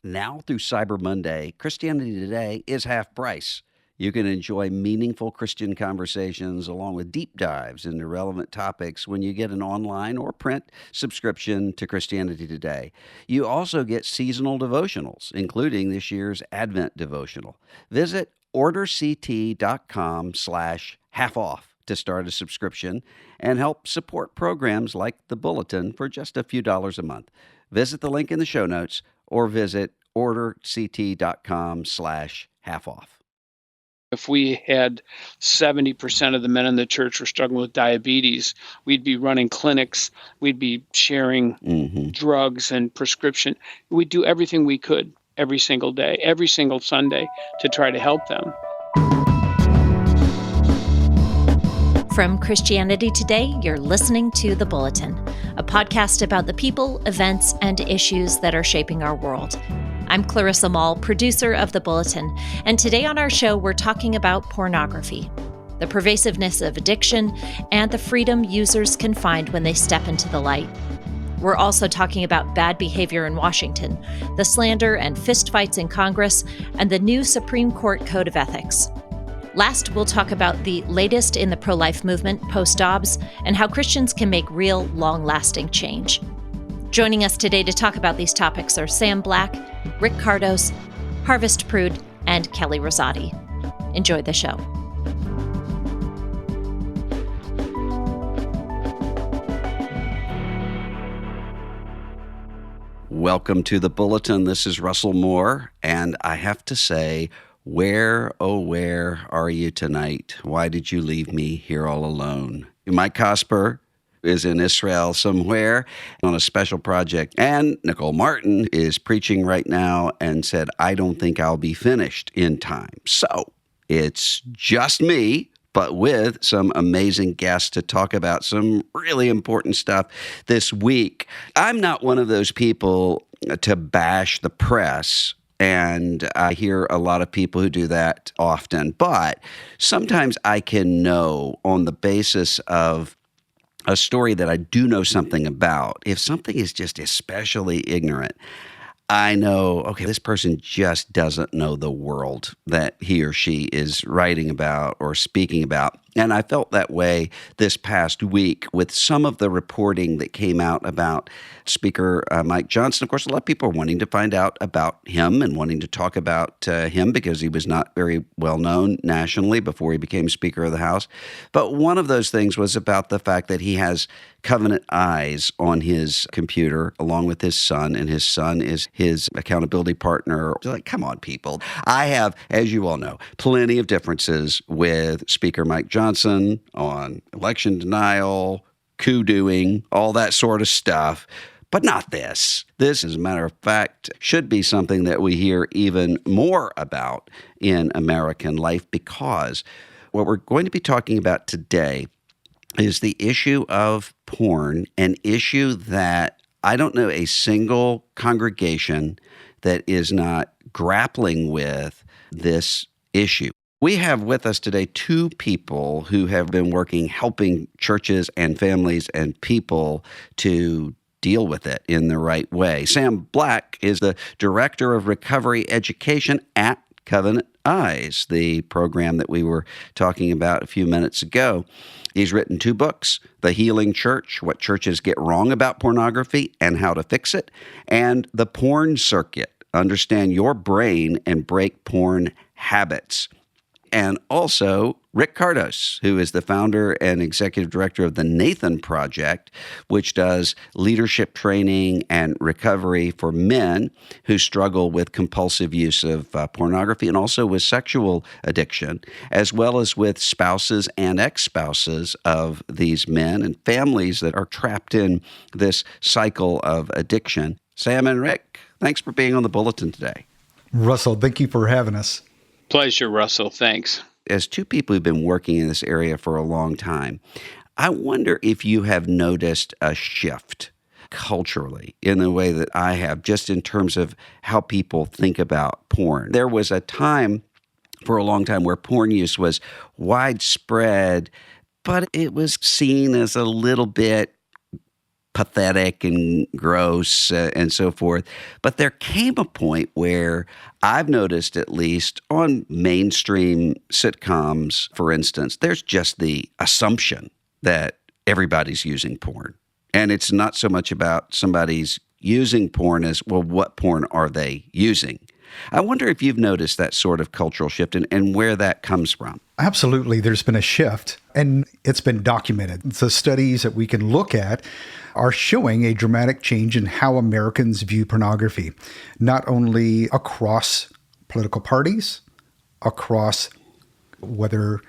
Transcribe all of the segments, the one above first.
Now through Cyber Monday, Christianity Today is half price. You can enjoy meaningful Christian conversations along with deep dives into relevant topics when you get an online or print subscription to Christianity Today. You also get seasonal devotionals, including this year's Advent devotional. Visit orderct.com/half off to start a subscription and help support programs like The Bulletin for just a few dollars a month. Visit the link in the show notes or visit orderct.com/half off. If we had 70% of the men in the church were struggling with diabetes, we'd be running clinics, we'd be sharing drugs and prescription. We'd do everything we could every single day, every single Sunday to try to help them. From Christianity Today, you're listening to The Bulletin, a podcast about the people, events, and issues that are shaping our world. I'm Clarissa Mall, producer of The Bulletin, and today on our show, we're talking about pornography, the pervasiveness of addiction, and the freedom users can find when they step into the light. We're also talking about bad behavior in Washington, the slander and fistfights in Congress, and the new Supreme Court Code of Ethics. Last, we'll talk about the latest in the pro-life movement post-Dobbs and how Christians can make real, long-lasting change. Joining us today to talk about these topics are Sam Black, Rick Cardos, Harvest Prude, and Kelly Rosati. Enjoy the show. Welcome to The Bulletin. This is Russell Moore, and I have to say, where, oh, where are you tonight? Why did you leave me here all alone? Mike Cosper is in Israel somewhere on a special project, and Nicole Martin is preaching right now and said, I don't think I'll be finished in time. So it's just me, but with some amazing guests to talk about some really important stuff this week. I'm not one of those people to bash the press, and I hear a lot of people who do that often. But sometimes I can know on the basis of a story that I do know something about. If something is just especially ignorant, I know, okay, this person just doesn't know the world that he or she is writing about or speaking about. And I felt that way this past week with some of the reporting that came out about Speaker Mike Johnson. Of course, a lot of people are wanting to find out about him and wanting to talk about him because he was not very well known nationally before he became Speaker of the House. But one of those things was about the fact that he has covenant eyes on his computer along with his son, and his son is his accountability partner. Like, come on, people. I have, as you all know, plenty of differences with Speaker Mike Johnson on election denial, coup doing, all that sort of stuff. But not this. This, as a matter of fact, should be something that we hear even more about in American life, because what we're going to be talking about today is the issue of porn, an issue that I don't know a single congregation that is not grappling with this issue. We have with us today two people who have been working, helping churches and families and people to deal with it in the right way. Sam Black is the Director of Recovery Education at Covenant Eyes, the program that we were talking about a few minutes ago. He's written two books, The Healing Church, What Churches Get Wrong About Pornography and How to Fix It, and The Porn Circuit, Understand Your Brain and Break Porn Habits. And also Rick Cardos, who is the founder and executive director of the Nathan Project, which does leadership training and recovery for men who struggle with compulsive use of pornography and also with sexual addiction, as well as with spouses and ex-spouses of these men and families that are trapped in this cycle of addiction. Sam and Rick, thanks for being on the Bulletin today. Russell, thank you for having us. Pleasure, Russell. Thanks. As two people who've been working in this area for a long time, I wonder if you have noticed a shift culturally in the way that I have, just in terms of how people think about porn. There was a time for a long time where porn use was widespread, but it was seen as a little bit pathetic and gross and so forth. But there came a point where I've noticed, at least on mainstream sitcoms, for instance, there's just the assumption that everybody's using porn. And it's not so much about somebody's using porn as, well, what porn are they using? I wonder if you've noticed that sort of cultural shift and where that comes from. Absolutely. There's been a shift, and it's been documented. The studies that we can look at are showing a dramatic change in how Americans view pornography, not only across political parties, across whether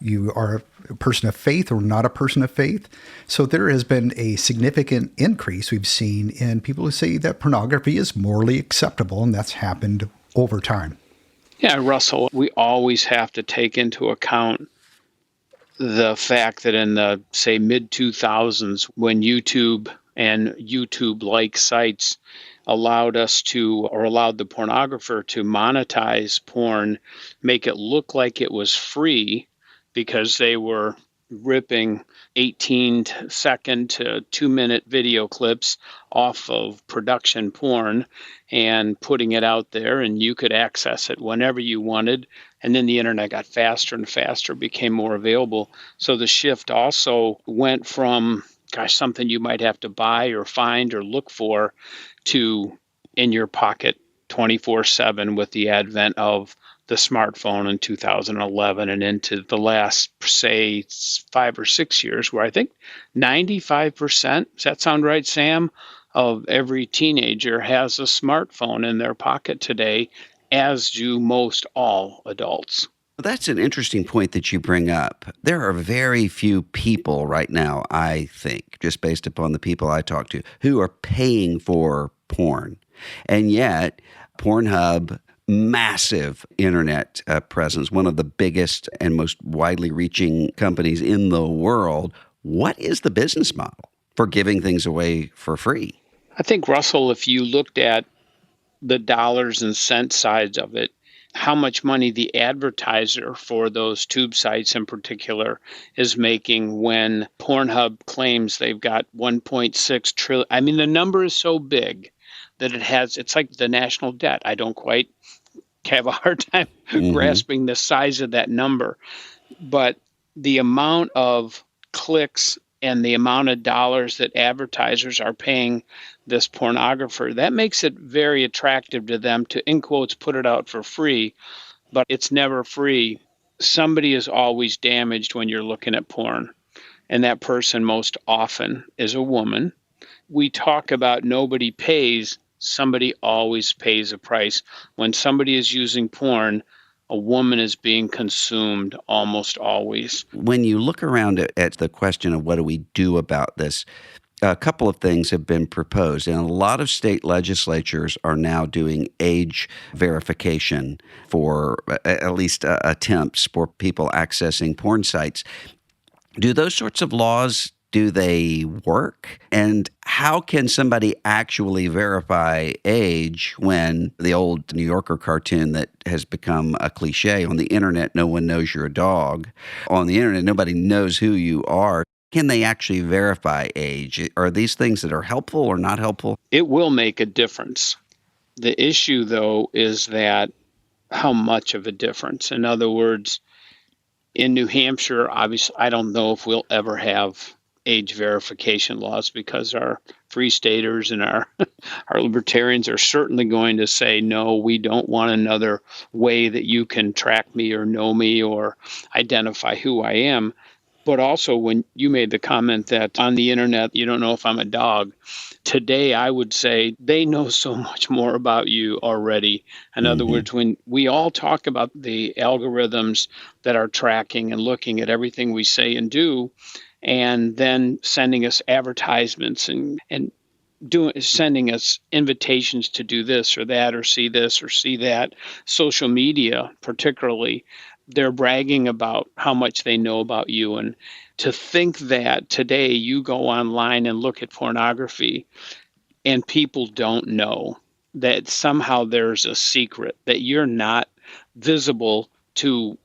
you are a person of faith or not a person of faith. So there has been a significant increase we've seen in people who say that pornography is morally acceptable, and that's happened over time. Yeah, Russell, we always have to take into account the fact that in the, say, mid-2000s, when YouTube and YouTube-like sites allowed the pornographer to monetize porn, make it look like it was free because they were ripping 18-second to 2-minute video clips off of production porn and putting it out there, and you could access it whenever you wanted. And then the internet got faster and faster, became more available. So the shift also went from, something you might have to buy or find or look for to in your pocket 24/7 with the advent of the smartphone in 2011 and into the last, say, 5 or 6 years, where I think 95%, does that sound right, Sam, of every teenager has a smartphone in their pocket today, as do most all adults. That's an interesting point that you bring up. There are very few people right now, I think, just based upon the people I talk to, who are paying for porn. And yet, Pornhub, massive internet presence, one of the biggest and most widely reaching companies in the world. What is the business model for giving things away for free? I think, Russell, if you looked at the dollars and cents sides of it, how much money the advertiser for those tube sites in particular is making when Pornhub claims they've got 1.6 trillion. I mean, the number is so big that it's like the national debt. I don't quite have a hard time grasping the size of that number. But the amount of clicks and the amount of dollars that advertisers are paying this pornographer, that makes it very attractive to them to, in quotes, put it out for free. But it's never free. Somebody is always damaged when you're looking at porn. And that person most often is a woman. We talk about nobody pays. Somebody always pays a price. When somebody is using porn, a woman is being consumed almost always. When you look around at the question of what do we do about this, a couple of things have been proposed, and a lot of state legislatures are now doing age verification for at least attempts for people accessing porn sites. Do those sorts of laws, do they work? And how can somebody actually verify age when the old New Yorker cartoon that has become a cliche, on the internet, no one knows you're a dog. On the internet, nobody knows who you are. Can they actually verify age? Are these things that are helpful or not helpful? It will make a difference. The issue, though, is that how much of a difference? In other words, in New Hampshire, obviously, I don't know if we'll ever have age verification laws because our free staters and our libertarians are certainly going to say, no, we don't want another way that you can track me or know me or identify who I am. But also, when you made the comment that on the internet, you don't know if I'm a dog, today I would say they know so much more about you already. In other words, when we all talk about the algorithms that are tracking and looking at everything we say and do, and then sending us advertisements and sending us invitations to do this or that or see this or see that, social media particularly, they're bragging about how much they know about you. And to think that today you go online and look at pornography and people don't know that somehow there's a secret, that you're not visible to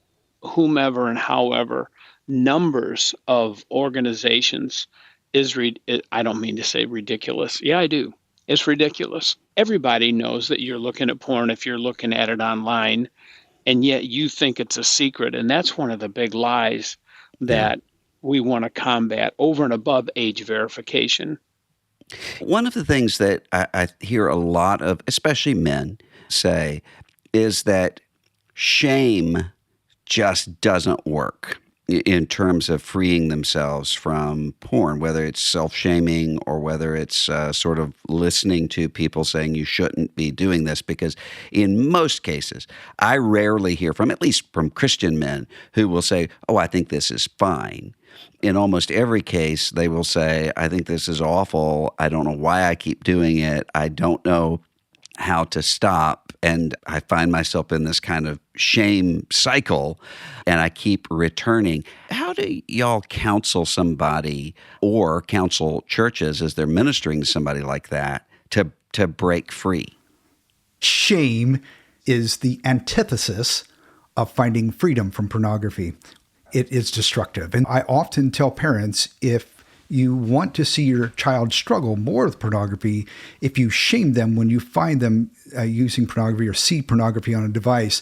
whomever and however, numbers of organizations I don't mean to say ridiculous. Yeah, I do. It's ridiculous. Everybody knows that you're looking at porn if you're looking at it online, and yet you think it's a secret. And that's one of the big lies Yeah. that we want to combat over and above age verification. One of the things that I hear a lot of, especially men, say is that shame just doesn't work in terms of freeing themselves from porn, whether it's self-shaming or whether it's sort of listening to people saying you shouldn't be doing this. Because in most cases, I rarely hear from, at least from Christian men, who will say, oh, I think this is fine. In almost every case, they will say, I think this is awful. I don't know why I keep doing it. I don't know how to stop. And I find myself in this kind of shame cycle, and I keep returning. How do y'all counsel somebody or counsel churches as they're ministering to somebody like that to break free? Shame is the antithesis of finding freedom from pornography. It is destructive. And I often tell parents, if you want to see your child struggle more with pornography, if you shame them when you find them using pornography or see pornography on a device,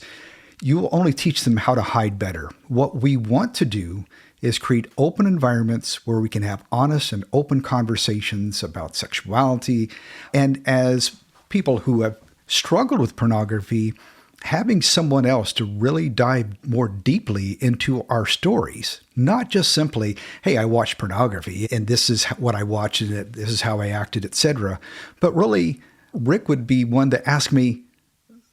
you will only teach them how to hide better. What we want to do is create open environments where we can have honest and open conversations about sexuality. And as people who have struggled with pornography, having someone else to really dive more deeply into our stories, not just simply, hey, I watched pornography and this is what I watched and this is how I acted, etc. But really, Rick would be one to ask me,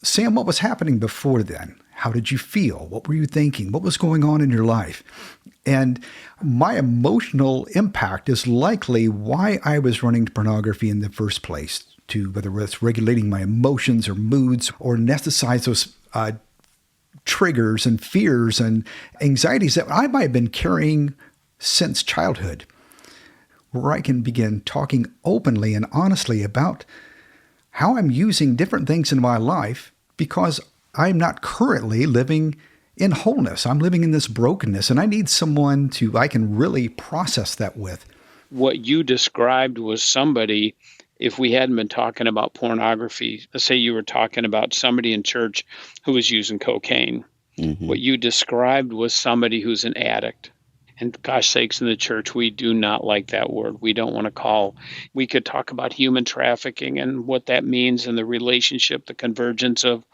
Sam, what was happening before then? How did you feel? What were you thinking? What was going on in your life? And my emotional impact is likely why I was running to pornography in the first place, to whether it's regulating my emotions or moods or anesthetize those triggers and fears and anxieties that I might have been carrying since childhood, where I can begin talking openly and honestly about how I'm using different things in my life because I'm not currently living in wholeness. I'm living in this brokenness, and I need someone I can really process that with. What you described was somebody, if we hadn't been talking about pornography, let's say you were talking about somebody in church who was using cocaine. Mm-hmm. What you described was somebody who's an addict. And gosh sakes, in the church, we do not like that word. We don't want to call. We could talk about human trafficking and what that means and the relationship, the convergence of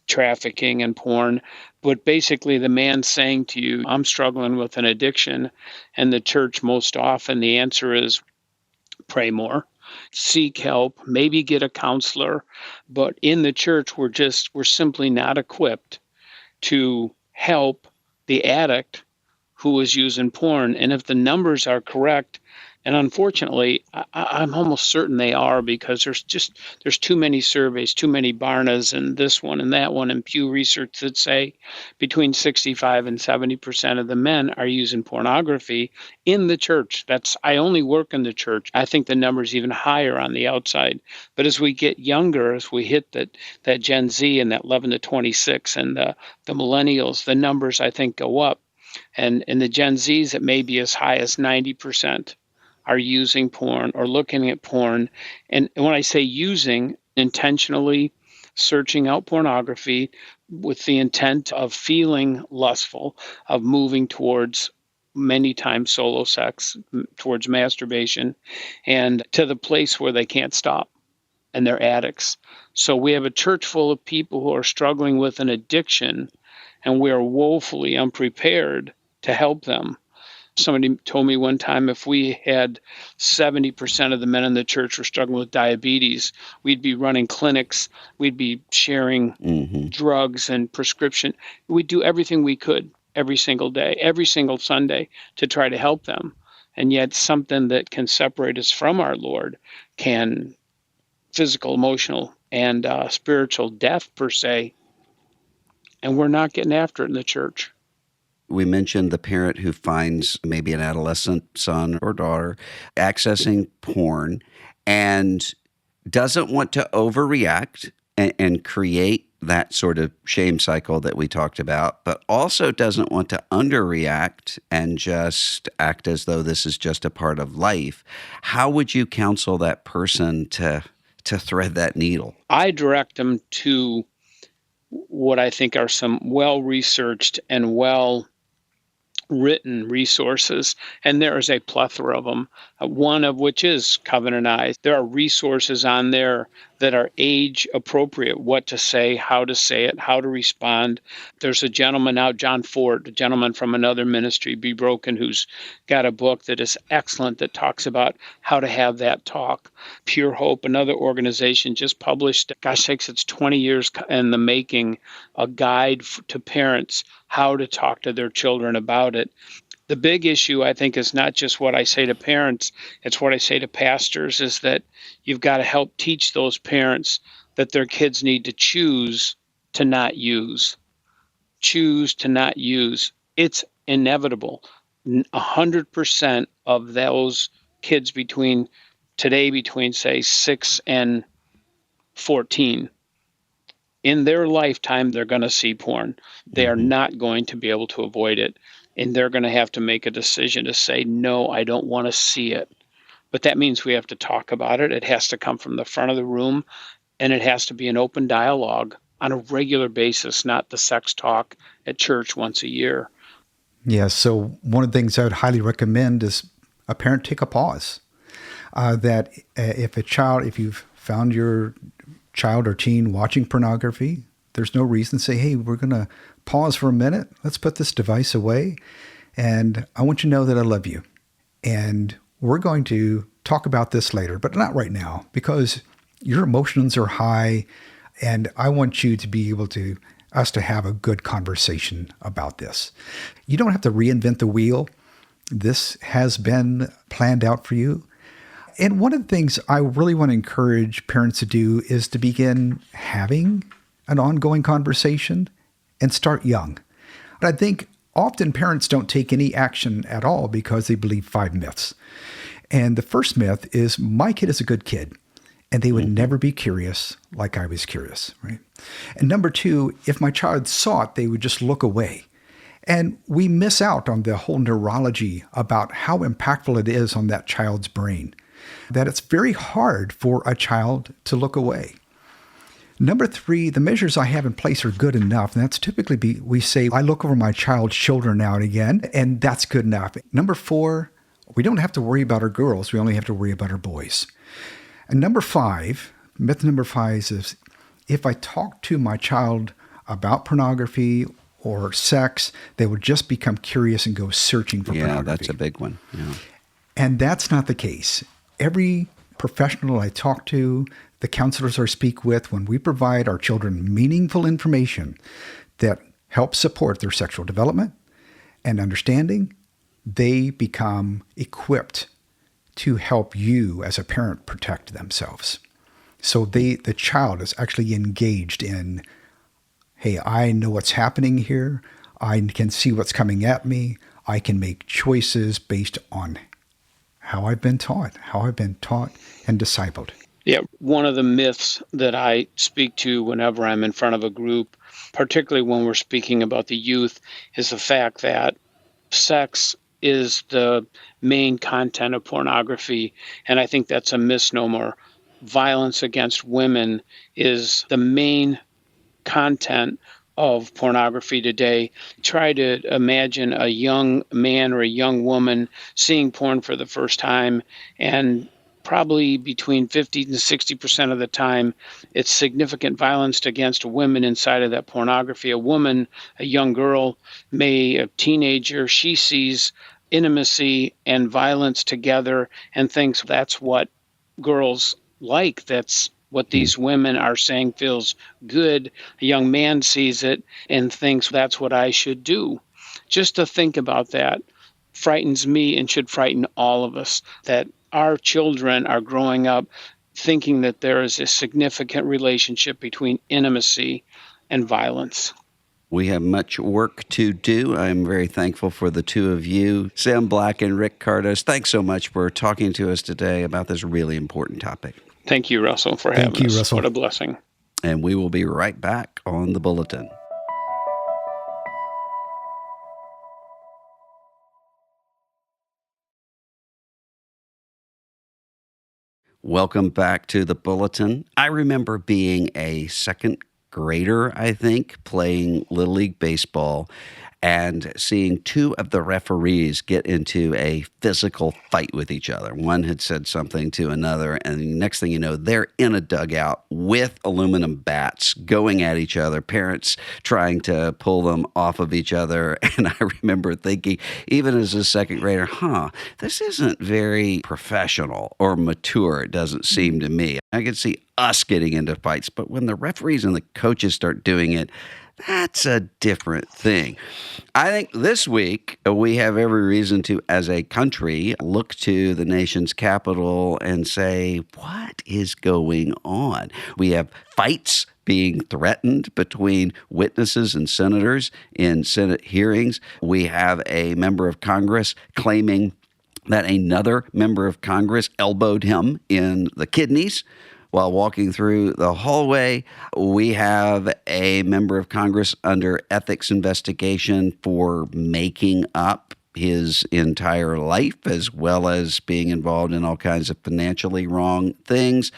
trafficking and porn. But basically, the man saying to you, I'm struggling with an addiction. And the church, most often, the answer is pray more, seek help, maybe get a counselor. But in the church, we're simply not equipped to help the addict who is using porn. And if the numbers are correct, and unfortunately, I'm almost certain they are, because there's too many surveys, too many Barnas and this one and that one and Pew Research that say between 65 and 70% of the men are using pornography in the church. I only work in the church. I think the number's even higher on the outside. But as we get younger, as we hit that Gen Z and that 11 to 26 and the millennials, the numbers I think go up. And in the Gen Zs, it may be as high as 90% are using porn or looking at porn. And when I say using, intentionally searching out pornography with the intent of feeling lustful, of moving towards many times solo sex, towards masturbation, and to the place where they can't stop and they're addicts. So we have a church full of people who are struggling with an addiction, and we are woefully unprepared to help them. Somebody told me one time, if we had 70% of the men in the church were struggling with diabetes, we'd be running clinics, we'd be sharing drugs and prescription. We'd do everything we could every single day, every single Sunday, to try to help them. And yet something that can separate us from our Lord can physical, emotional, and spiritual death per se. And we're not getting after it in the church. We mentioned the parent who finds maybe an adolescent son or daughter accessing porn and doesn't want to overreact and create that sort of shame cycle that we talked about, but also doesn't want to underreact and just act as though this is just a part of life. How would you counsel that person to thread that needle? I direct them to what I think are some well-researched and well-written resources, and there is a plethora of them, one of which is Covenant Eyes. There are resources on there that are age appropriate, what to say, how to say it, how to respond. There's a gentleman now, John Ford, a gentleman from another ministry, Be Broken, who's got a book that is excellent that talks about how to have that talk. Pure Hope, another organization, just published, gosh sakes, it's 20 years in the making, a guide to parents how to talk to their children about it. The big issue, I think, is not just what I say to parents, it's what I say to pastors, is that you've got to help teach those parents that their kids need to choose to not use. Choose to not use. It's inevitable. 100% of those kids between, say, 6 and 14, in their lifetime, they're going to see porn. They are not going to be able to avoid it. And they're going to have to make a decision to say, no, I don't want to see it. But that means we have to talk about it. It has to come from the front of the room, and it has to be an open dialogue on a regular basis, not the sex talk at church once a year. Yeah, so one of the things I would highly recommend is a parent take a pause. If you've found your child or teen watching pornography, there's no reason to say, hey, we're going to pause for a minute. Let's put this device away. And I want you to know that I love you. And we're going to talk about this later, but not right now, because your emotions are high. And I want you to be able to, us to have a good conversation about this. You don't have to reinvent the wheel. This has been planned out for you. And one of the things I really want to encourage parents to do is to begin having an ongoing conversation and start young. And I think often parents don't take any action at all because they believe 5 myths. And the first myth is, my kid is a good kid, and they would never be curious like I was curious, right? And number 2, if my child saw it, they would just look away. And we miss out on the whole neurology about how impactful it is on that child's brain, that it's very hard for a child to look away. Number 3, the measures I have in place are good enough. And that's typically we say, I look over my child's shoulder now and again, and that's good enough. Number 4, we don't have to worry about our girls. We only have to worry about our boys. And number 5, myth number 5 is, if I talk to my child about pornography or sex, they would just become curious and go searching for pornography. Yeah, that's a big one. Yeah. And that's not the case. Every professional I talk to, the counselors I speak with, when we provide our children meaningful information that helps support their sexual development and understanding, they become equipped to help you as a parent protect themselves. So the child is actually engaged in, hey, I know what's happening here. I can see what's coming at me. I can make choices based on how I've been taught and discipled. Yeah, one of the myths that I speak to whenever I'm in front of a group, particularly when we're speaking about the youth, is the fact that sex is the main content of pornography. And I think that's a misnomer. Violence against women is the main content of pornography today. Try to imagine a young man or a young woman seeing porn for the first time, and probably between 50 and 60% of the time, it's significant violence against women inside of that pornography. A woman, a young girl, a teenager, she sees intimacy and violence together and thinks that's what girls like. That's what these women are saying feels good. A young man sees it and thinks that's what I should do. Just to think about that frightens me and should frighten all of us, that our children are growing up thinking that there is a significant relationship between intimacy and violence. We have much work to do. I'm very thankful for the two of you, Sam Black and Rick Cardos. Thanks so much for talking to us today about this really important topic. Thank you, Russell, for having us. Russell. What a blessing. and we will be right back on the Bulletin. Welcome back to the Bulletin. I remember being a second grader, I think, playing Little League Baseball and seeing two of the referees get into a physical fight with each other. One had said something to another, and the next thing you know, they're in a dugout with aluminum bats going at each other, parents trying to pull them off of each other. And I remember thinking, even as a second grader, this isn't very professional or mature, it doesn't seem to me. I could see us getting into fights, but when the referees and the coaches start doing it, that's a different thing. I think this week we have every reason to, as a country, look to the nation's capital and say, what is going on? We have fights being threatened between witnesses and senators in Senate hearings. We have a member of Congress claiming that another member of Congress elbowed him in the kidneys while walking through the hallway. We have a member of Congress under ethics investigation for making up his entire life, as well as being involved in all kinds of financially wrong things.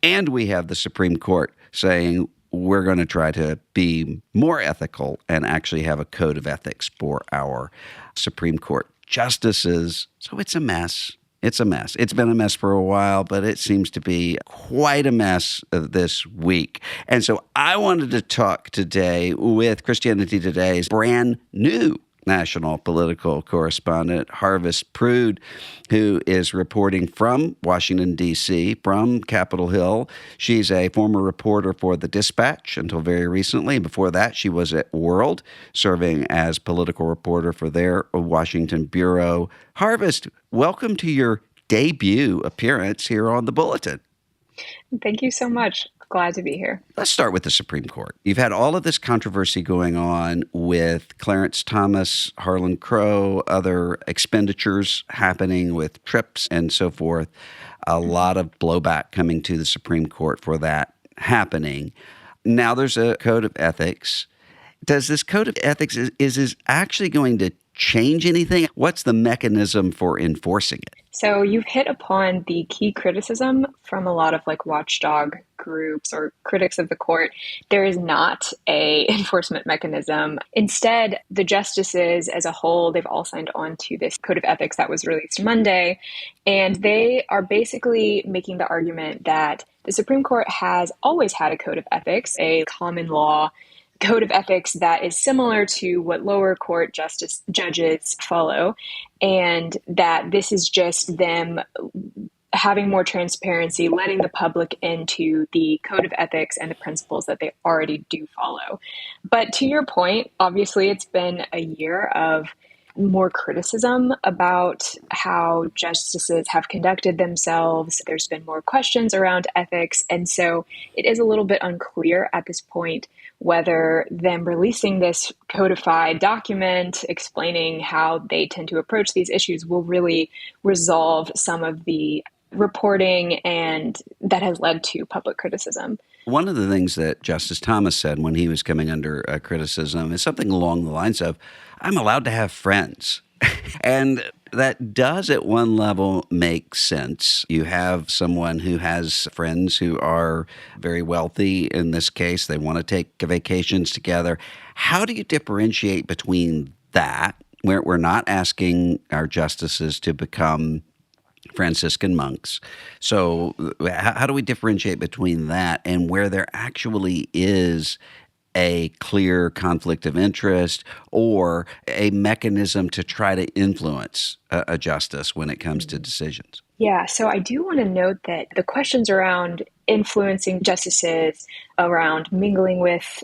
And we have the Supreme Court saying we're going to try to be more ethical and actually have a code of ethics for our Supreme Court justices. So it's a mess. It's a mess. It's been a mess for a while, but it seems to be quite a mess this week. And so I wanted to talk today with Christianity Today's brand new national political correspondent, Harvest Prude, who is reporting from Washington, D.C., from Capitol Hill. She's a former reporter for The Dispatch until very recently. Before that, she was at World, serving as political reporter for their Washington bureau. Harvest, welcome to your debut appearance here on the Bulletin. Thank you so much. Glad to be here. Let's start with the Supreme Court. You've had all of this controversy going on with Clarence Thomas, Harlan Crow, other expenditures happening with trips and so forth. A lot of blowback coming to the Supreme Court for that happening. Now there's a code of ethics. Does this code of ethics, is this actually going to change anything? What's the mechanism for enforcing it? So you've hit upon the key criticism from a lot of watchdog groups or critics of the court. There is not a enforcement mechanism. Instead, the justices as a whole, they've all signed on to this code of ethics that was released Monday. And they are basically making the argument that the Supreme Court has always had a code of ethics, a common law code of ethics that is similar to what lower court judges follow, and that this is just them having more transparency, letting the public into the code of ethics and the principles that they already do follow. But to your point, obviously it's been a year of more criticism about how justices have conducted themselves. There's been more questions around ethics. And so it is a little bit unclear at this point whether them releasing this codified document explaining how they tend to approach these issues will really resolve some of the reporting and that has led to public criticism. One of the things that Justice Thomas said when he was coming under criticism is something along the lines of, I'm allowed to have friends. And that does at one level make sense. You have someone who has friends who are very wealthy. In this case, they want to take vacations together. How do you differentiate between that, where we're not asking our justices to become Franciscan monks? So how do we differentiate between that and where there actually is a clear conflict of interest or a mechanism to try to influence a justice when it comes to decisions? Yeah, so I do want to note that the questions around influencing justices, around mingling with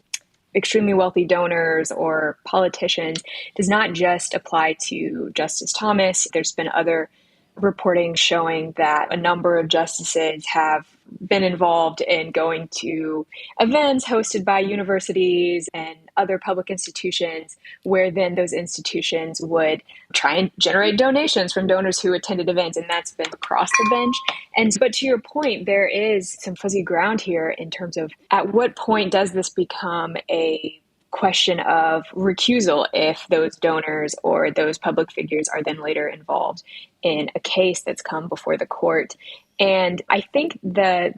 extremely wealthy donors or politicians, does not just apply to Justice Thomas. There's been other reporting showing that a number of justices have been involved in going to events hosted by universities and other public institutions, where then those institutions would try and generate donations from donors who attended events, and that's been across the bench. But to your point, there is some fuzzy ground here in terms of at what point does this become a question of recusal if those donors or those public figures are then later involved in a case that's come before the court. And I think the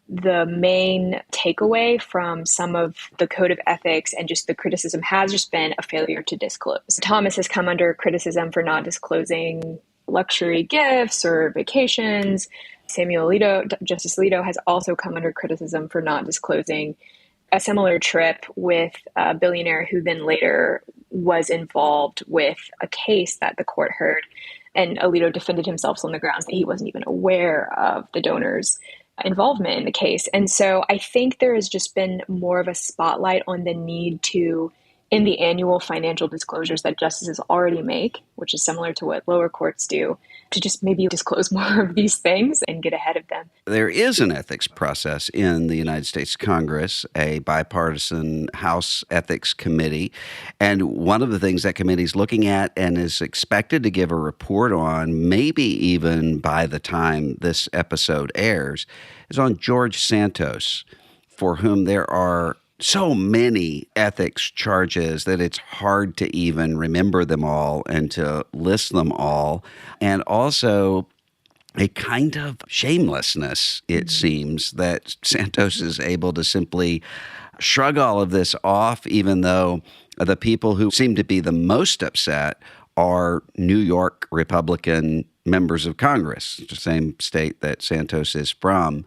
main takeaway from some of the code of ethics and just the criticism has just been a failure to disclose. Thomas has come under criticism for not disclosing luxury gifts or vacations. Justice Alito has also come under criticism for not disclosing a similar trip with a billionaire who then later was involved with a case that the court heard. And Alito defended himself on the grounds that he wasn't even aware of the donor's involvement in the case. And so I think there has just been more of a spotlight on the need to, in the annual financial disclosures that justices already make, which is similar to what lower courts do, to just maybe disclose more of these things and get ahead of them. There is an ethics process in the United States Congress, a bipartisan House Ethics Committee. And one of the things that committee is looking at and is expected to give a report on, maybe even by the time this episode airs, is on George Santos, for whom there are so many ethics charges that it's hard to even remember them all and to list them all. And also a kind of shamelessness, it seems, that Santos is able to simply shrug all of this off, even though the people who seem to be the most upset are New York Republican members of Congress, the same state that Santos is from.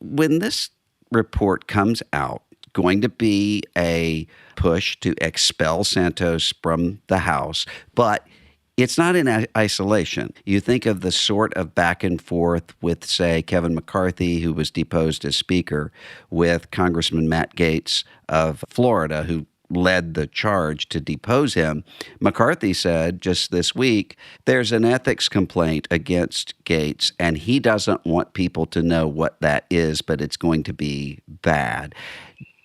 When this report comes out, going to be a push to expel Santos from the House, but it's not in isolation. You think of the sort of back and forth with, say, Kevin McCarthy, who was deposed as Speaker, with Congressman Matt Gaetz of Florida, who led the charge to depose him. McCarthy said just this week, there's an ethics complaint against Gaetz, and he doesn't want people to know what that is, but it's going to be bad.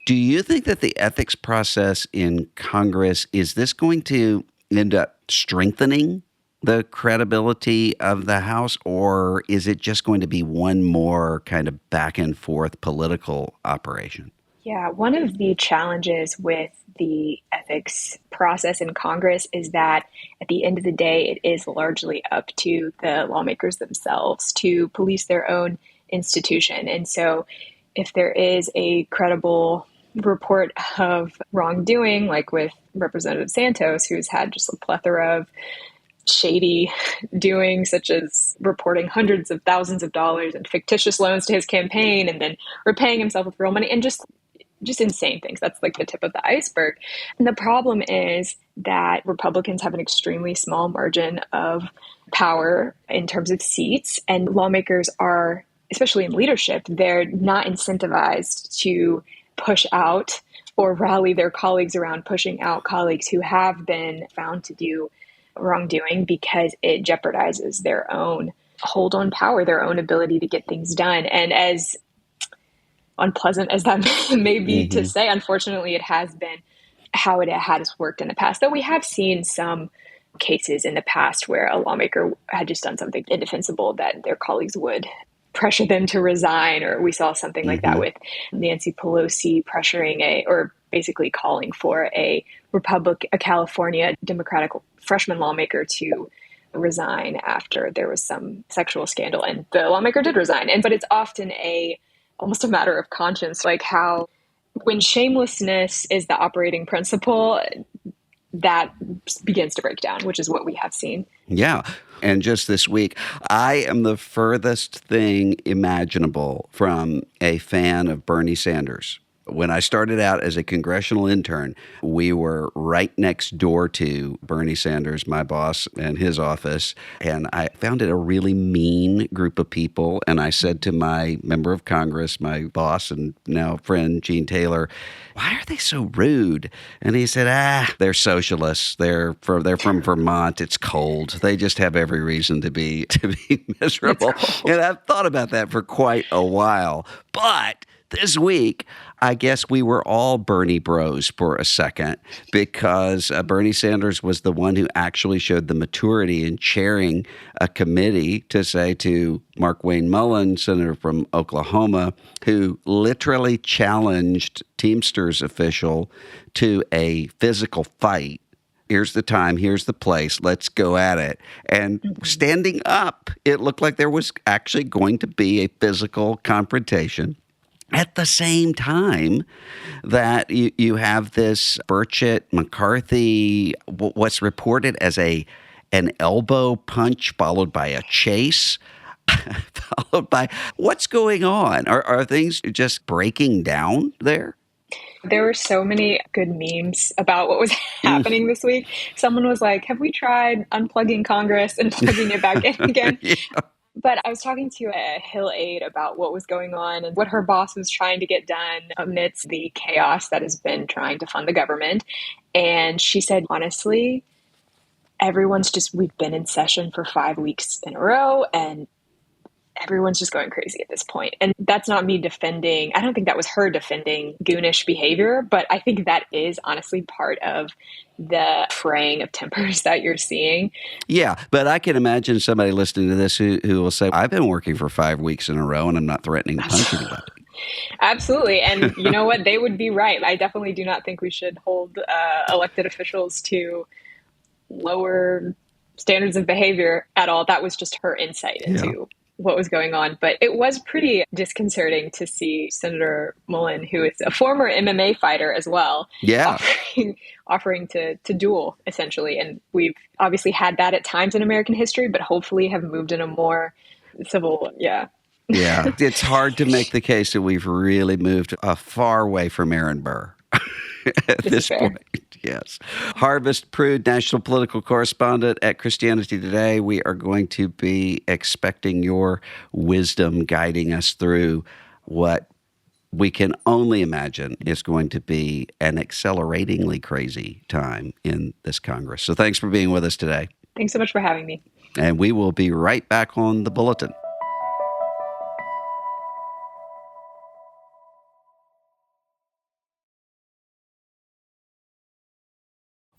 Do you think that the ethics process in Congress, is this going to end up strengthening the credibility of the House, or is it just going to be one more kind of back and forth political operation? Yeah, one of the challenges with the ethics process in Congress is that at the end of the day, it is largely up to the lawmakers themselves to police their own institution. And so if there is a credible report of wrongdoing, like with Representative Santos, who's had just a plethora of shady doings, such as reporting hundreds of thousands of dollars in fictitious loans to his campaign and then repaying himself with real money, and just insane things. That's like the tip of the iceberg. And the problem is that Republicans have an extremely small margin of power in terms of seats, and lawmakers are, especially in leadership, they're not incentivized to push out or rally their colleagues around pushing out colleagues who have been found to do wrongdoing, because it jeopardizes their own hold on power, their own ability to get things done. And as unpleasant as that may be to say, unfortunately, it has been how it has worked in the past. Though we have seen some cases in the past where a lawmaker had just done something indefensible that their colleagues would pressure them to resign, or we saw something like that with Nancy Pelosi pressuring or basically calling for a California Democratic freshman lawmaker to resign after there was some sexual scandal, and the lawmaker did resign. But it's often almost a matter of conscience, like how when shamelessness is the operating principle, that begins to break down, which is what we have seen. Yeah. And just this week, I am the furthest thing imaginable from a fan of Bernie Sanders. When I started out as a congressional intern, we were right next door to Bernie Sanders, my boss, and his office. And I found it a really mean group of people. And I said to my member of Congress, my boss and now friend, Gene Taylor, why are they so rude? And he said, they're socialists. They're from Vermont. It's cold. They just have every reason to be miserable. And I've thought about that for quite a while. But this week, I guess we were all Bernie bros for a second, because Bernie Sanders was the one who actually showed the maturity in chairing a committee to say to Markwayne Mullin, senator from Oklahoma, who literally challenged Teamsters official to a physical fight. Here's the time, here's the place, let's go at it. And standing up, it looked like there was actually going to be a physical confrontation. At the same time that you have this Burchett McCarthy, what's reported as an elbow punch followed by a chase, followed by what's going on? Are things just breaking down there? There were so many good memes about what was happening this week. Someone was like, have we tried unplugging Congress and plugging it back in again? Yeah. But I was talking to a Hill aide about what was going on and what her boss was trying to get done amidst the chaos that has been trying to fund the government. And she said, honestly, we've been in session for 5 weeks in a row, and everyone's just going crazy at this point. And that's not me defending. I don't think that was her defending goonish behavior, but I think that is honestly part of the fraying of tempers that you're seeing. Yeah, but I can imagine somebody listening to this who will say, I've been working for 5 weeks in a row and I'm not threatening to punch anybody. Absolutely. And you know what? They would be right. I definitely do not think we should hold elected officials to lower standards of behavior at all. That was just her insight into what was going on. But it was pretty disconcerting to see Senator Mullin, who is a former MMA fighter as well, offering to duel, essentially. And we've obviously had that at times in American history, but hopefully have moved in a more civil, Yeah, it's hard to make the case that we've really moved far away from Aaron Burr at this point. Yes. Harvest Prude, national political correspondent at Christianity Today. We are going to be expecting your wisdom guiding us through what we can only imagine is going to be an acceleratingly crazy time in this Congress. So thanks for being with us today. Thanks so much for having me. And we will be right back on The Bulletin.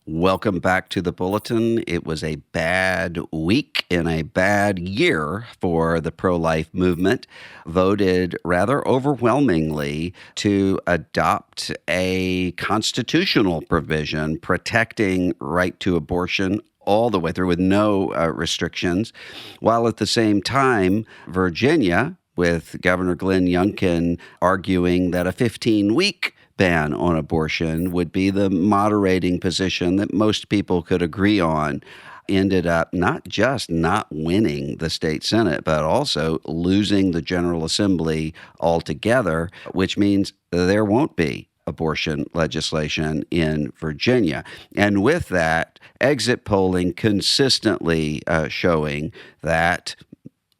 Welcome back to The Bulletin. It was a bad week and a bad year for the pro-life movement. Voted rather overwhelmingly to adopt a constitutional provision protecting right to abortion all the way through with no restrictions, while at the same time, Virginia, with Governor Glenn Youngkin arguing that a 15-week ban on abortion would be the moderating position that most people could agree on, ended up not just not winning the state Senate, but also losing the General Assembly altogether, which means there won't be abortion legislation in Virginia. And with that, exit polling consistently showing that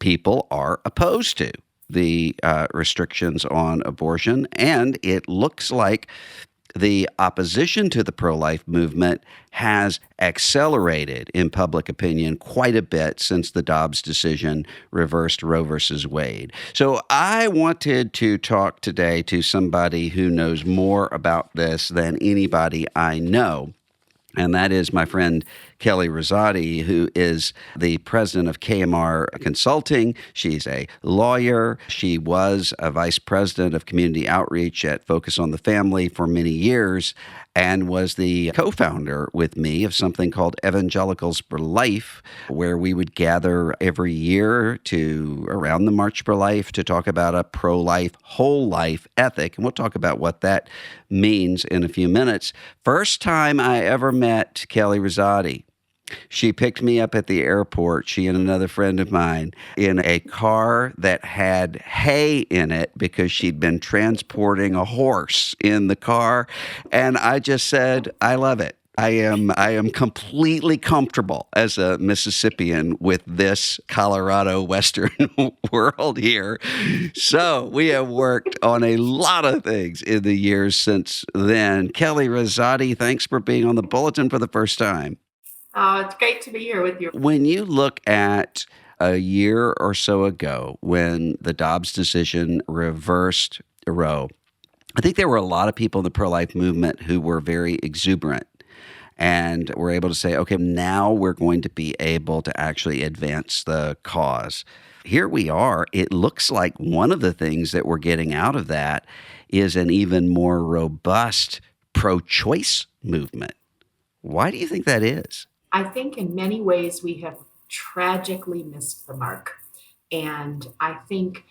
people are opposed to the restrictions on abortion, and it looks like the opposition to the pro-life movement has accelerated in public opinion quite a bit since the Dobbs decision reversed Roe versus Wade. So I wanted to talk today to somebody who knows more about this than anybody I know. And that is my friend Kelly Rosati, who is the president of KMR Consulting. She's a lawyer. She was a vice president of community outreach at Focus on the Family for many years and was the co-founder with me of something called Evangelicals for Life, where we would gather every year to around the March for Life to talk about a pro-life, whole life ethic. And we'll talk about what that means in a few minutes. First time I ever met Kelly Rosati. She picked me up at the airport, she and another friend of mine, in a car that had hay in it because she'd been transporting a horse in the car. And I just said, I love it. I am completely comfortable as a Mississippian with this Colorado Western world here. So we have worked on a lot of things in the years since then. Kelly Rosati, thanks for being on the Bulletin for the first time. It's great to be here with you. When you look at a year or so ago when the Dobbs decision reversed Roe, I think there were a lot of people in the pro-life movement who were very exuberant and were able to say, okay, now we're going to be able to actually advance the cause. Here we are. It looks like one of the things that we're getting out of that is an even more robust pro-choice movement. Why do you think that is? I think in many ways we have tragically missed the mark. And I think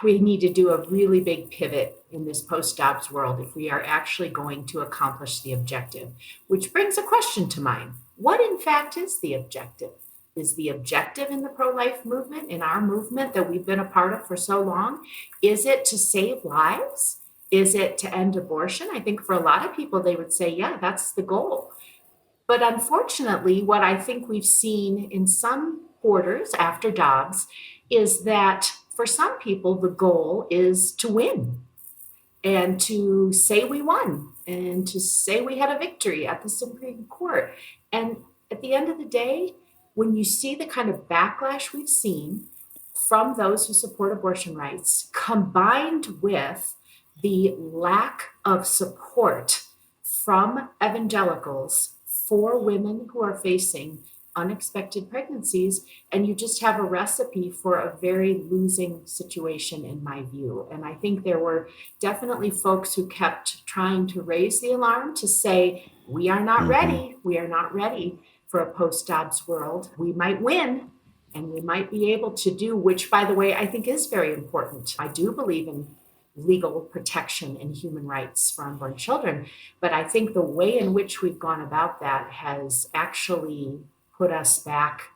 we need to do a really big pivot in this post-Dobbs world if we are actually going to accomplish the objective, which brings a question to mind. What in fact is the objective? Is the objective in the pro-life movement, in our movement that we've been a part of for so long, is it to save lives? Is it to end abortion? I think for a lot of people, they would say, yeah, that's the goal. But unfortunately, what I think we've seen in some quarters after Dobbs is that for some people, the goal is to win and to say we won and to say we had a victory at the Supreme Court. And at the end of the day, when you see the kind of backlash we've seen from those who support abortion rights, combined with the lack of support from evangelicals for women who are facing unexpected pregnancies, and you just have a recipe for a very losing situation in my view. And I think there were definitely folks who kept trying to raise the alarm to say, we are not ready. We are not ready for a post-Dobbs world. We might win and we might be able to do, which by the way, I think is very important. I do believe in legal protection and human rights for unborn children. But I think the way in which we've gone about that has actually put us back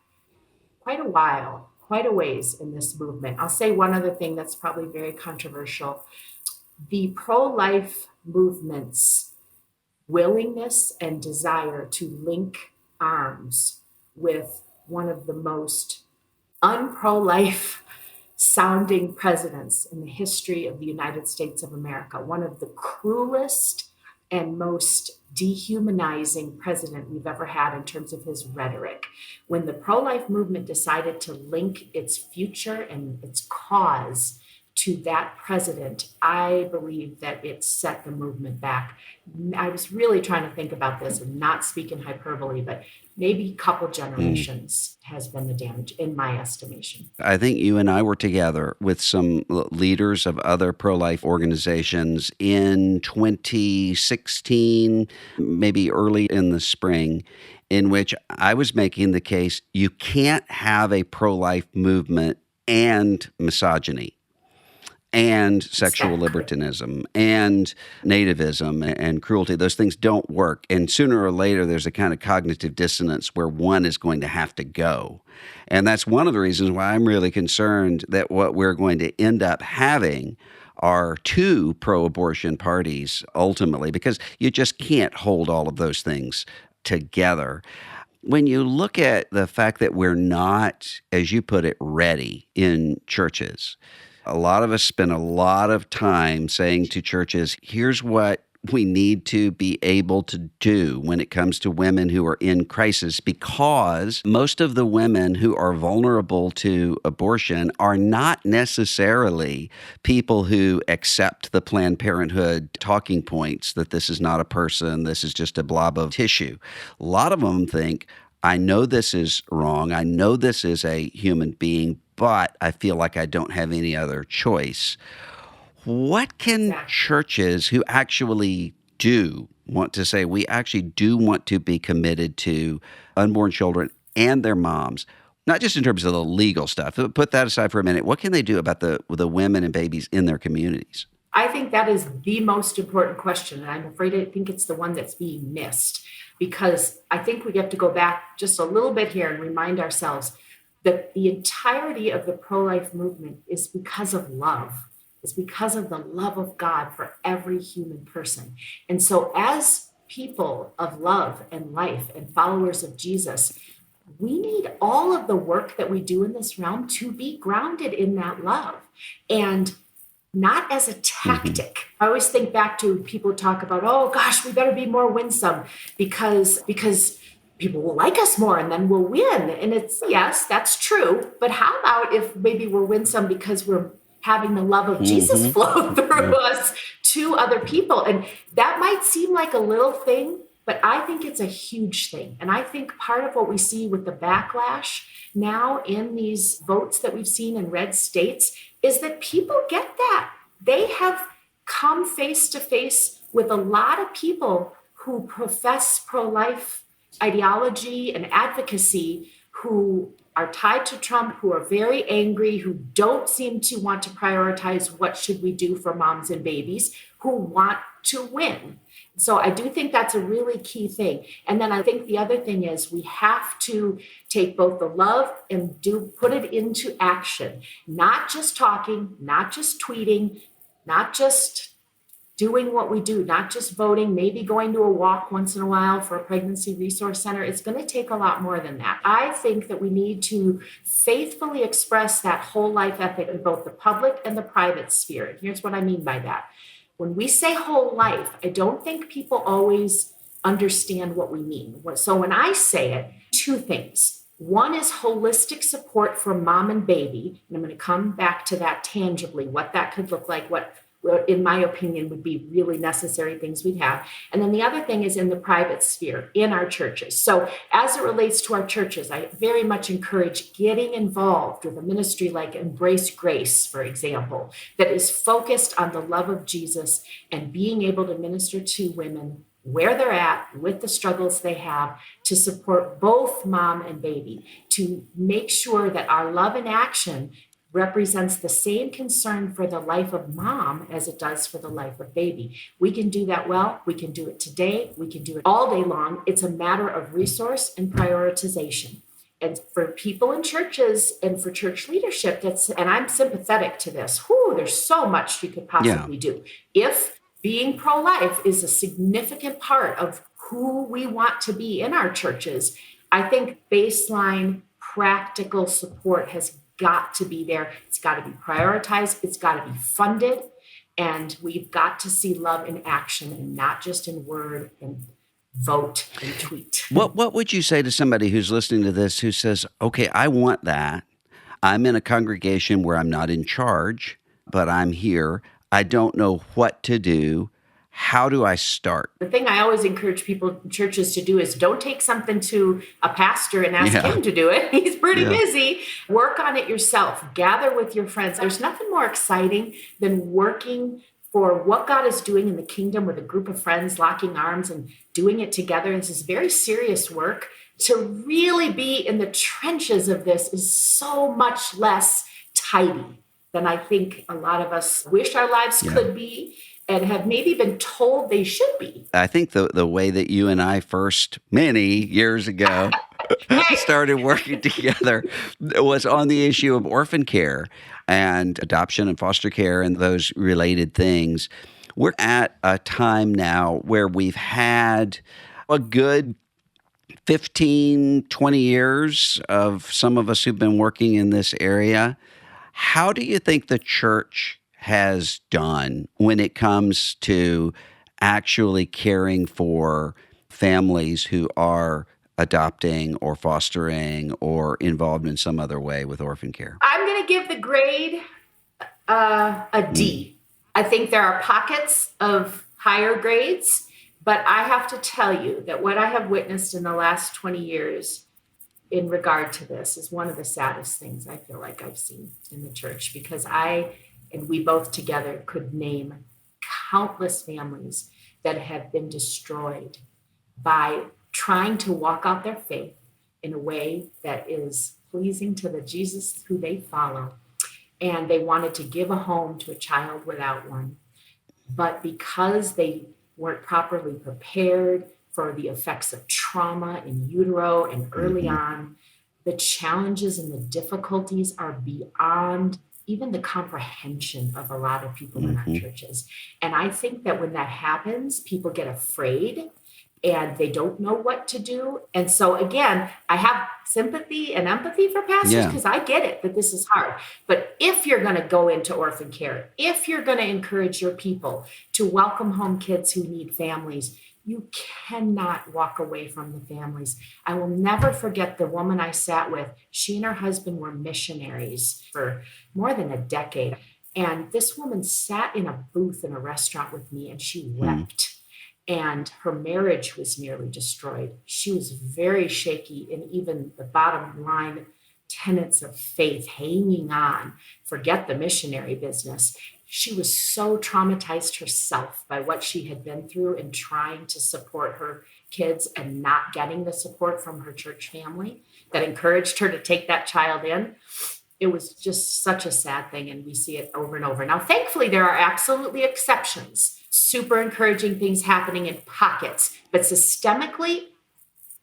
quite a ways in this movement. I'll say one other thing that's probably very controversial. The pro-life movement's willingness and desire to link arms with one of the most unpro-life sounding presidents in the history of the United States of America, one of the cruelest and most dehumanizing president we've ever had in terms of his rhetoric. When the pro-life movement decided to link its future and its cause to that president, I believe that it set the movement back. I was really trying to think about this and not speak in hyperbole, but maybe a couple generations has been the damage in my estimation. I think you and I were together with some leaders of other pro-life organizations in 2016, maybe early in the spring, in which I was making the case you can't have a pro-life movement and misogyny and sexual libertinism and nativism and cruelty. Those things don't work. And sooner or later, there's a kind of cognitive dissonance where one is going to have to go. And that's one of the reasons why I'm really concerned that what we're going to end up having are two pro-abortion parties ultimately, because you just can't hold all of those things together. When you look at the fact that we're not, as you put it, ready in churches, a lot of us spend a lot of time saying to churches, here's what we need to be able to do when it comes to women who are in crisis, because most of the women who are vulnerable to abortion are not necessarily people who accept the Planned Parenthood talking points that this is not a person, this is just a blob of tissue. A lot of them think, I know this is wrong, I know this is a human being, but I feel like I don't have any other choice. What can churches who actually do want to say, we actually do want to be committed to unborn children and their moms, not just in terms of the legal stuff, but put that aside for a minute, what can they do about the women and babies in their communities? I think that is the most important question. And I'm afraid I think it's the one that's being missed, because I think we have to go back just a little bit here and remind ourselves that the entirety of the pro-life movement is because of love. It's because of the love of God for every human person. And so as people of love and life and followers of Jesus, we need all of the work that we do in this realm to be grounded in that love and not as a tactic. I always think back to people talk about, oh gosh, we better be more winsome because people will like us more and then we'll win. And it's, yes, that's true. But how about if maybe we're winsome because we're having the love of Jesus flow through us to other people? And that might seem like a little thing, but I think it's a huge thing. And I think part of what we see with the backlash now in these votes that we've seen in red states is that people get that. They have come face to face with a lot of people who profess pro-life ideology and advocacy, who are tied to Trump, who are very angry, who don't seem to want to prioritize what should we do for moms and babies, who want to win. So I do think that's a really key thing. And then I think the other thing is we have to take both the love and put it into action, not just talking, not just tweeting, not just doing what we do, not just voting, maybe going to a walk once in a while for a pregnancy resource center. It's going to take a lot more than that. I think that we need to faithfully express that whole life ethic in both the public and the private sphere. And here's what I mean by that. When we say whole life, I don't think people always understand what we mean. So when I say it, two things. One is holistic support for mom and baby. And I'm going to come back to that tangibly, what that could look like, what in my opinion, would be really necessary things we'd have. And then the other thing is in the private sphere, in our churches. So as it relates to our churches, I very much encourage getting involved with a ministry like Embrace Grace, for example, that is focused on the love of Jesus and being able to minister to women where they're at with the struggles they have, to support both mom and baby, to make sure that our love in action represents the same concern for the life of mom as it does for the life of baby. We can do that well. We can do it today. We can do it all day long. It's a matter of resource and prioritization. And for people in churches and for church leadership, and I'm sympathetic to this. There's so much we could possibly do. If being pro-life is a significant part of who we want to be in our churches, I think baseline practical support has got to be there. It's got to be prioritized. It's got to be funded. And we've got to see love in action and not just in word and vote and tweet. What would you say to somebody who's listening to this who says, okay, I want that. I'm in a congregation where I'm not in charge, but I'm here. I don't know what to do. How do I start? The thing I always encourage people in churches to do is don't take something to a pastor and ask him to do it. He's pretty busy. Work on it yourself. Gather with your friends. There's nothing more exciting than working for what God is doing in the kingdom with a group of friends, locking arms and doing it together. This is very serious work. To really be in the trenches of this is so much less tidy than I think a lot of us wish our lives could be, and have maybe been told they should be. I think the way that you and I first, many years ago, started working together was on the issue of orphan care and adoption and foster care and those related things. We're at a time now where we've had a good 15, 20 years of some of us who've been working in this area. How do you think the church has done when it comes to actually caring for families who are adopting or fostering or involved in some other way with orphan care? I'm going to give the grade a D. I think there are pockets of higher grades, but I have to tell you that what I have witnessed in the last 20 years in regard to this is one of the saddest things I feel like I've seen in the church, because and we both together could name countless families that have been destroyed by trying to walk out their faith in a way that is pleasing to the Jesus who they follow. And they wanted to give a home to a child without one. but because they weren't properly prepared for the effects of trauma in utero and early on, the challenges and the difficulties are beyond even the comprehension of a lot of people in our churches. And I think that when that happens, people get afraid and they don't know what to do. And so again, I have sympathy and empathy for pastors because I get it that this is hard. But if you're going to go into orphan care, if you're going to encourage your people to welcome home kids who need families, you cannot walk away from the families. I will never forget the woman I sat with. She and her husband were missionaries for more than a decade. And this woman sat in a booth in a restaurant with me and she wept. And her marriage was nearly destroyed. She was very shaky, and even the bottom line tenets of faith hanging on, forget the missionary business. She was so traumatized herself by what she had been through in trying to support her kids and not getting the support from her church family that encouraged her to take that child in. It was just such a sad thing, and we see it over and over. Now, thankfully, there are absolutely exceptions, super encouraging things happening in pockets, but systemically,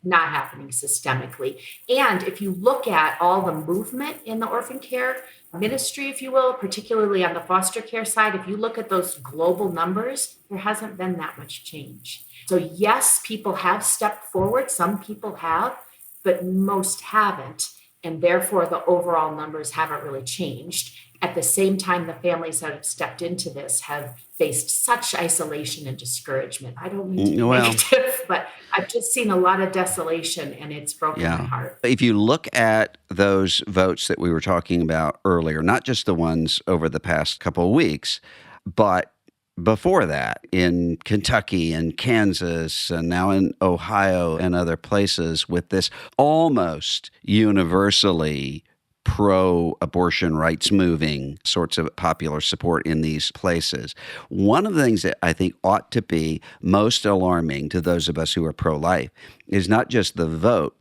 not happening systemically. And if you look at all the movement in the orphan care ministry, if you will, particularly on the foster care side, if you look at those global numbers, there hasn't been that much change. So yes, people have stepped forward. Some people have, but most haven't. And therefore, the overall numbers haven't really changed. At the same time, the families that have stepped into this have faced such isolation and discouragement. I don't mean to be negative, but I've just seen a lot of desolation, and it's broken my heart. If you look at those votes that we were talking about earlier, not just the ones over the past couple of weeks, but before that in Kentucky and Kansas and now in Ohio and other places with this almost universally pro-abortion rights moving sorts of popular support in these places. One of the things that I think ought to be most alarming to those of us who are pro-life is not just the vote,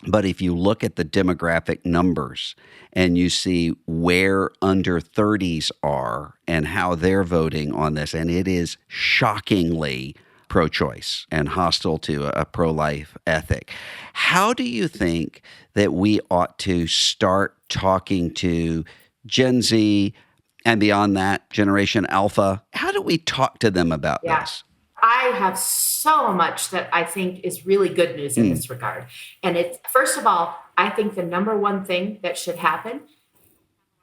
but if you look at the demographic numbers and you see where under 30s are and how they're voting on this, and it is shockingly pro-choice and hostile to a pro-life ethic. How do you think that we ought to start talking to Gen Z and beyond that, Generation Alpha? How do we talk to them about this? I have so much that I think is really good news in this regard. And it's, first of all, I think the number one thing that should happen,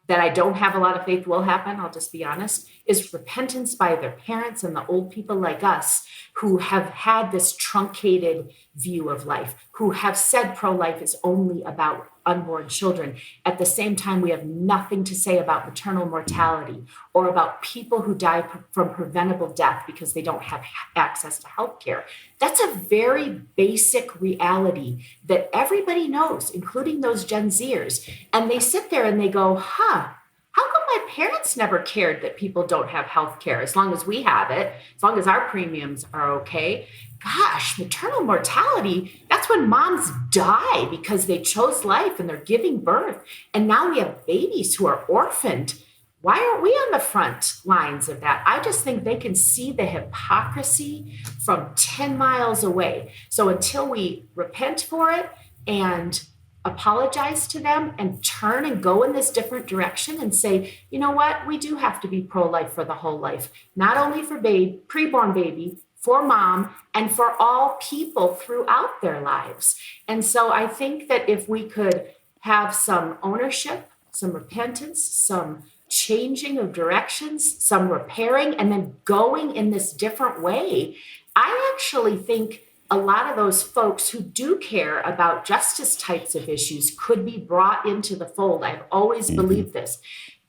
that I don't have a lot of faith will happen, I'll just be honest, is repentance by their parents and the old people like us who have had this truncated view of life, who have said pro-life is only about unborn children. At the same time, we have nothing to say about maternal mortality or about people who die from preventable death because they don't have access to health care. That's a very basic reality that everybody knows, including those Gen Zers. And they sit there and they go, how come my parents never cared that people don't have health care as long as we have it, as long as our premiums are okay? Gosh, maternal mortality, that's when moms die because they chose life and they're giving birth. And now we have babies who are orphaned. Why aren't we on the front lines of that? I just think they can see the hypocrisy from 10 miles away. So until we repent for it and apologize to them and turn and go in this different direction and say, you know what, we do have to be pro-life for the whole life, not only for preborn baby, for mom, and for all people throughout their lives. And so I think that if we could have some ownership, some repentance, some changing of directions, some repairing, and then going in this different way, I actually think a lot of those folks who do care about justice types of issues could be brought into the fold. I've always believed this,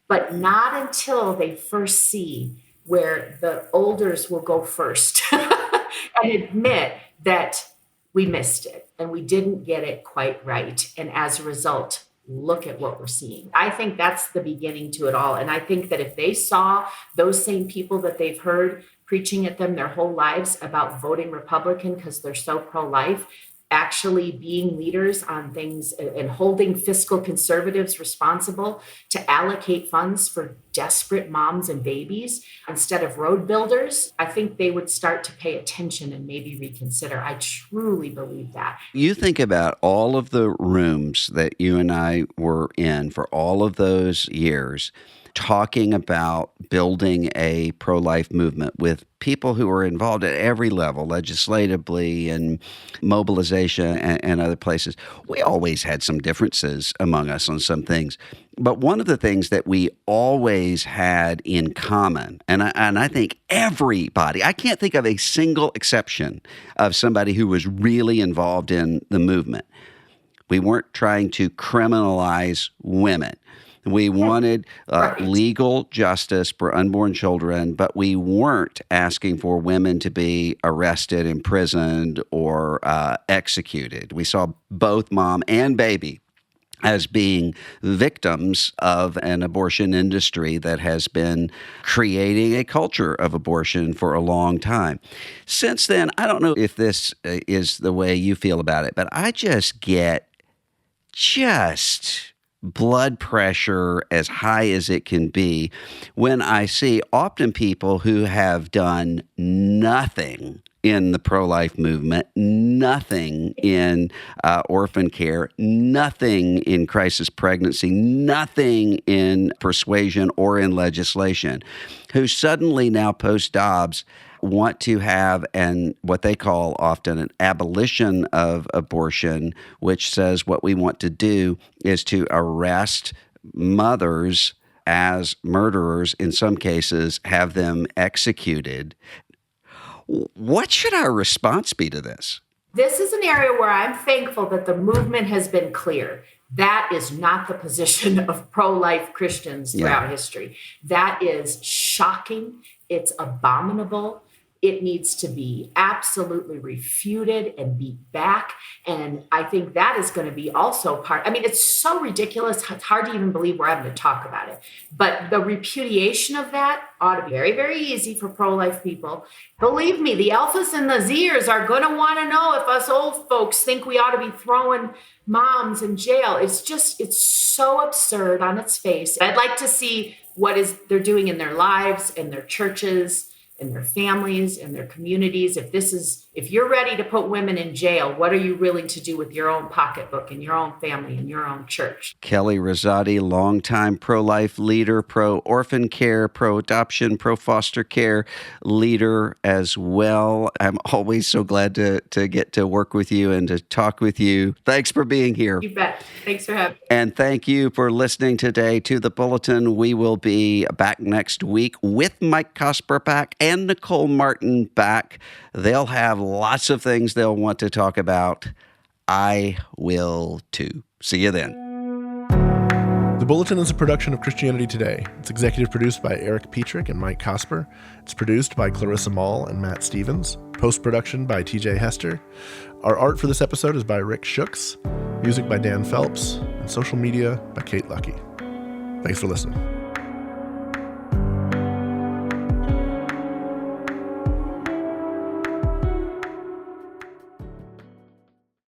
but not until they first see where the elders will go first and admit that we missed it and we didn't get it quite right. And as a result, look at what we're seeing. I think that's the beginning to it all. And I think that if they saw those same people that they've heard preaching at them their whole lives about voting Republican because they're so pro-life, actually being leaders on things and holding fiscal conservatives responsible to allocate funds for desperate moms and babies instead of road builders, I think they would start to pay attention and maybe reconsider. I truly believe that. You think about all of the rooms that you and I were in for all of those years, talking about building a pro-life movement with people who are involved at every level, legislatively and mobilization and other places. We always had some differences among us on some things. But one of the things that we always had in common, and I think everybody, I can't think of a single exception of somebody who was really involved in the movement. We weren't trying to criminalize women. We wanted legal justice for unborn children, but we weren't asking for women to be arrested, imprisoned, or executed. We saw both mom and baby as being victims of an abortion industry that has been creating a culture of abortion for a long time. Since then, I don't know if this is the way you feel about it, but I just get blood pressure as high as it can be when I see often people who have done nothing in the pro-life movement, nothing in orphan care, nothing in crisis pregnancy, nothing in persuasion or in legislation, who suddenly now post-Dobbs want to have what they call often an abolition of abortion, which says what we want to do is to arrest mothers as murderers, in some cases, have them executed. What should our response be to this? This is an area where I'm thankful that the movement has been clear. That is not the position of pro-life Christians throughout history. That is shocking. It's abominable. It needs to be absolutely refuted and beat back. And I think that is going to be also part. I mean, it's so ridiculous. It's hard to even believe we're having to talk about it. But the repudiation of that ought to be very, very easy for pro-life people. Believe me, the alphas and the Zers are going to want to know if us old folks think we ought to be throwing moms in jail. It's so absurd on its face. I'd like to see what they're doing in their lives, in their churches, in their families, in their communities. If you're ready to put women in jail, what are you willing to do with your own pocketbook and your own family and your own church? Kelly Rosati, longtime pro-life leader, pro-orphan care, pro-adoption, pro-foster care leader as well. I'm always so glad to get to work with you and to talk with you. Thanks for being here. You bet. Thanks for having me. And thank you for listening today to The Bulletin. We will be back next week with Mike Cosper back and Nicole Martin back. They'll have lots of things they'll want to talk about. I will too. See you then. The Bulletin is a production of Christianity Today. It's executive produced by Eric Petrick and Mike Cosper. It's produced by Clarissa Mall and Matt Stevens. Post-production by TJ Hester. Our art for this episode is by Rick Shooks. Music by Dan Phelps. And social media by Kate Lucky. Thanks for listening.